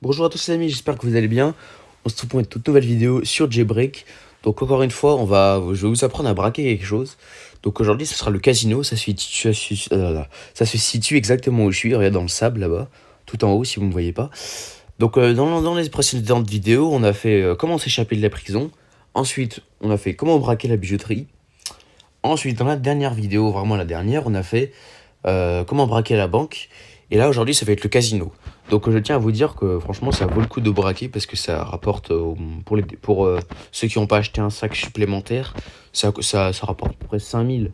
Bonjour à tous les amis, j'espère que vous allez bien. On se retrouve pour une toute nouvelle vidéo sur Jailbreak. Donc encore une fois, je vais vous apprendre à braquer quelque chose. Donc aujourd'hui, ce sera le casino. Ça se situe exactement où je suis, regarde dans le sable là-bas, tout en haut si vous ne me voyez pas. Donc dans les précédentes vidéos, on a fait comment s'échapper de la prison. Ensuite, on a fait comment braquer la bijouterie. Ensuite, dans la dernière vidéo, vraiment la dernière, on a fait comment braquer la banque. Et là, aujourd'hui, ça va être le casino. Donc, je tiens à vous dire que franchement, ça vaut le coup de braquer parce que ça rapporte, pour ceux qui n'ont pas acheté un sac supplémentaire, ça rapporte à peu près 5000.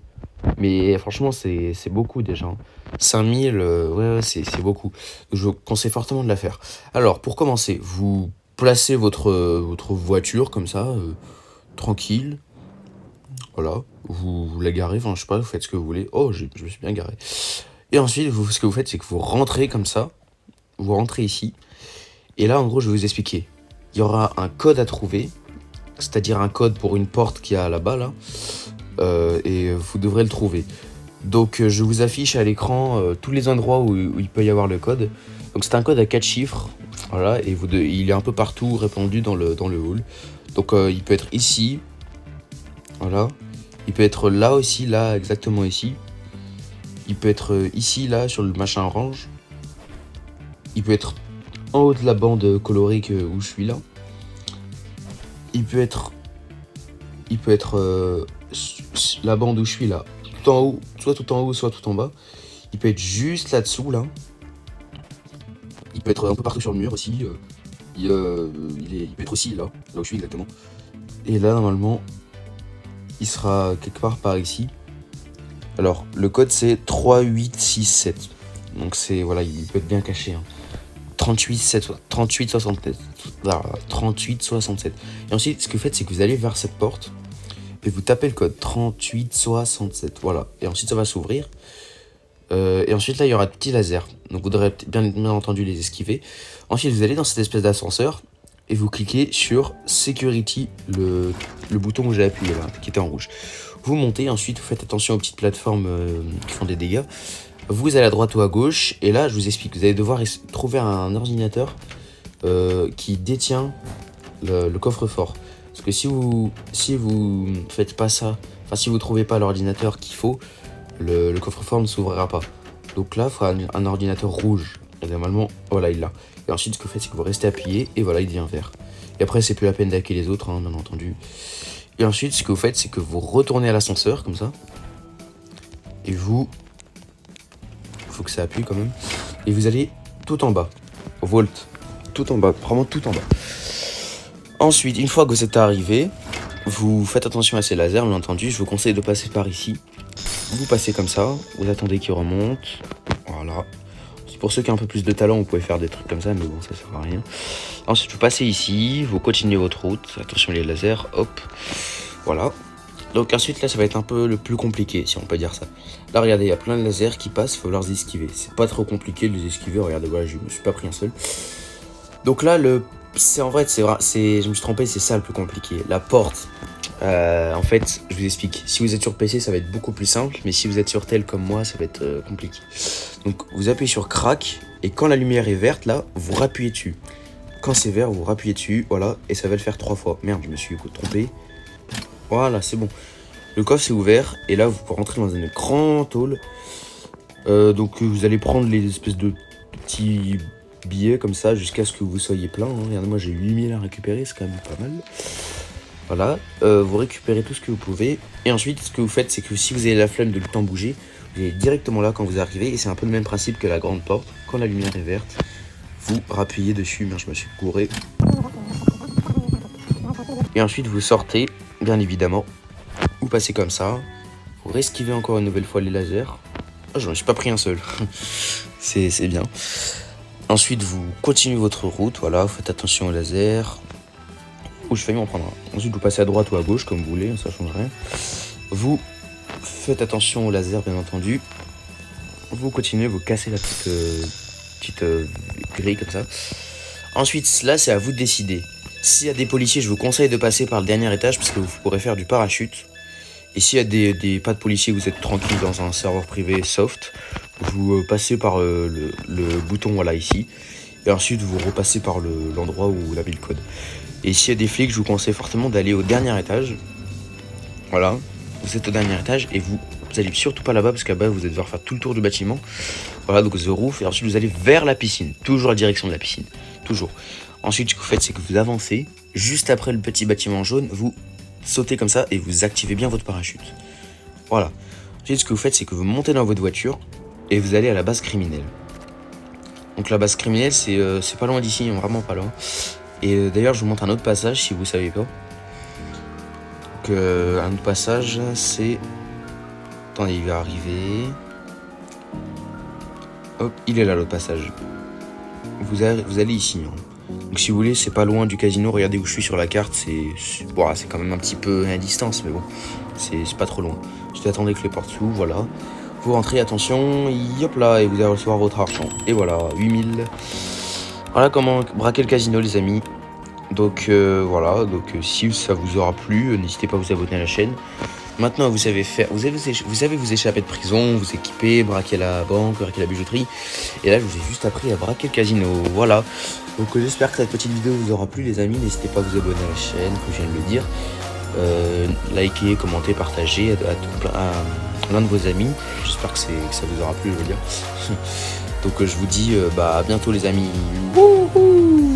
Mais franchement, c'est beaucoup déjà, hein. 5000, ouais, c'est beaucoup. Je vous conseille fortement de la faire. Alors, pour commencer, vous placez votre voiture comme ça, tranquille. Voilà, vous la garez, enfin je sais pas, vous faites ce que vous voulez. Oh, je me suis bien garé. Et ensuite, ce que vous faites, c'est que vous rentrez comme ça, vous rentrez ici, et là, en gros, je vais vous expliquer. Il y aura un code à trouver, c'est-à-dire un code pour une porte qu'il y a là-bas, là, et vous devrez le trouver. Donc, je vous affiche à l'écran tous les endroits où il peut y avoir le code. Donc, c'est un code à 4 chiffres, voilà, et il est un peu partout répandu dans le hall. Donc, il peut être ici, voilà. Il peut être là aussi, là, exactement ici. Il peut être ici, là, sur le machin orange. Il peut être en haut de la bande colorée où je suis là. Il peut être la bande où je suis là, tout en haut, soit tout en haut, soit tout en bas. Il peut être juste là-dessous, là. Il peut être un peu partout sur le mur aussi. Il peut être aussi là où je suis exactement. Et là, normalement, il sera quelque part par ici. Alors, le code c'est 3867. Donc c'est, voilà, il peut être bien caché, hein. 3867. Voilà, 3867. Et ensuite, ce que vous faites, c'est que vous allez vers cette porte et vous tapez le code 3867. Voilà. Et ensuite, ça va s'ouvrir. Et ensuite, là, il y aura de petits lasers. Donc, vous devrez bien entendu les esquiver. Ensuite, vous allez dans cette espèce d'ascenseur et vous cliquez sur Security, le bouton que j'ai appuyé là, qui était en rouge. Vous montez, ensuite, vous faites attention aux petites plateformes qui font des dégâts. Vous allez à droite ou à gauche, et là, je vous explique. Vous allez devoir trouver un ordinateur qui détient le coffre-fort. Parce que si vous faites pas ça, enfin si vous trouvez pas l'ordinateur qu'il faut, le coffre-fort ne s'ouvrira pas. Donc là, il faut un ordinateur rouge. Et normalement, voilà, il l'a. Et ensuite, ce que vous faites, c'est que vous restez appuyé, et voilà, il devient vert. Et après, c'est plus la peine d'hacker les autres, hein, bien entendu. Et ensuite, ce que vous faites, c'est que vous retournez à l'ascenseur, comme ça. Et vous... faut que ça appuie quand même. Et vous allez tout en bas. Volt. Tout en bas, vraiment tout en bas. Ensuite, une fois que vous êtes arrivé, vous faites attention à ces lasers, bien entendu. Je vous conseille de passer par ici. Vous passez comme ça, vous attendez qu'il remonte. Voilà. Pour ceux qui ont un peu plus de talent, vous pouvez faire des trucs comme ça, mais bon, ça sert à rien. Ensuite, vous passez ici, vous continuez votre route. Attention les lasers, hop. Voilà. Donc ensuite, là, ça va être un peu le plus compliqué, si on peut dire ça. Là, regardez, il y a plein de lasers qui passent, il faut les esquiver. C'est pas trop compliqué de les esquiver. Regardez, voilà, je me suis pas pris un seul. Donc là, je me suis trompé, c'est ça le plus compliqué. La porte, en fait, je vous explique. Si vous êtes sur PC, ça va être beaucoup plus simple, mais si vous êtes sur tel comme moi, ça va être compliqué. Donc, vous appuyez sur crack, et quand la lumière est verte, là, vous rappuyez dessus. Quand c'est vert, vous rappuyez dessus, voilà, et ça va le faire 3 fois. Merde, je me suis trompé. Voilà, c'est bon. Le coffre s'est ouvert, et là, vous pouvez rentrer dans un grand hall. Donc, vous allez prendre les espèces de petits billets comme ça jusqu'à ce que vous soyez plein, hein. Regardez, moi j'ai 8000 à récupérer, c'est quand même pas mal. Voilà, vous récupérez tout ce que vous pouvez. Et ensuite, ce que vous faites, c'est que si vous avez la flemme de le temps bouger, vous allez directement là quand vous arrivez. Et c'est un peu le même principe que la grande porte. Quand la lumière est verte, vous rappuyez dessus. Merde, je me suis couré. Et ensuite, vous sortez, bien évidemment. Vous passez comme ça. Vous resquivez encore une nouvelle fois les lasers. Oh, j'en ai pas pris un seul. c'est bien. Ensuite, vous continuez votre route, voilà, vous faites attention au laser. Ou je failli m'en prendre un. Ensuite, vous passez à droite ou à gauche, comme vous voulez, ça change rien. Vous faites attention au laser, bien entendu. Vous continuez, vous cassez la petite grille comme ça. Ensuite, là, c'est à vous de décider. S'il y a des policiers, je vous conseille de passer par le dernier étage, parce que vous pourrez faire du parachute. Et s'il y a pas de policiers, vous êtes tranquille dans un serveur privé soft, vous passez par le bouton, voilà, ici. Et ensuite, vous repassez par l'endroit où vous avez le code. Et s'il y a des flics, je vous conseille fortement d'aller au dernier étage. Voilà, vous êtes au dernier étage et vous allez surtout pas là-bas parce qu'à bas vous allez devoir faire tout le tour du bâtiment. Voilà, donc the roof, et ensuite vous allez vers la piscine, toujours la direction de la piscine, toujours. Ensuite, ce que vous faites, c'est que vous avancez, juste après le petit bâtiment jaune, vous sautez comme ça et vous activez bien votre parachute. Voilà. Ensuite, ce que vous faites, c'est que vous montez dans votre voiture et vous allez à la base criminelle. Donc la base criminelle, c'est pas loin d'ici, vraiment pas loin. Et d'ailleurs, je vous montre un autre passage si vous savez pas. Donc un autre passage, c'est... Attendez, il va arriver. Hop, il est là l'autre passage. Vous allez ici. Hein. Donc si vous voulez, c'est pas loin du casino. Regardez où je suis sur la carte. C'est quand même un petit peu à distance, mais bon, c'est pas trop loin. Juste attendez que les portes s'ouvrent, voilà. Vous rentrez, attention, hop là, et vous allez recevoir votre argent. Et voilà, 8000. Voilà comment braquer le casino, les amis. Donc voilà, si ça vous aura plu, n'hésitez pas à vous abonner à la chaîne. Maintenant, vous savez vous échapper de prison, vous équiper, braquer la banque, braquer la bijouterie. Et là, je vous ai juste appris à braquer le casino. Voilà. Donc, j'espère que cette petite vidéo vous aura plu, les amis. N'hésitez pas à vous abonner à la chaîne, comme je viens de le dire. Likez, commentez, partagez à l'un de vos amis. J'espère que ça vous aura plu, je veux dire. Donc, je vous dis à bientôt, les amis. Wouhou!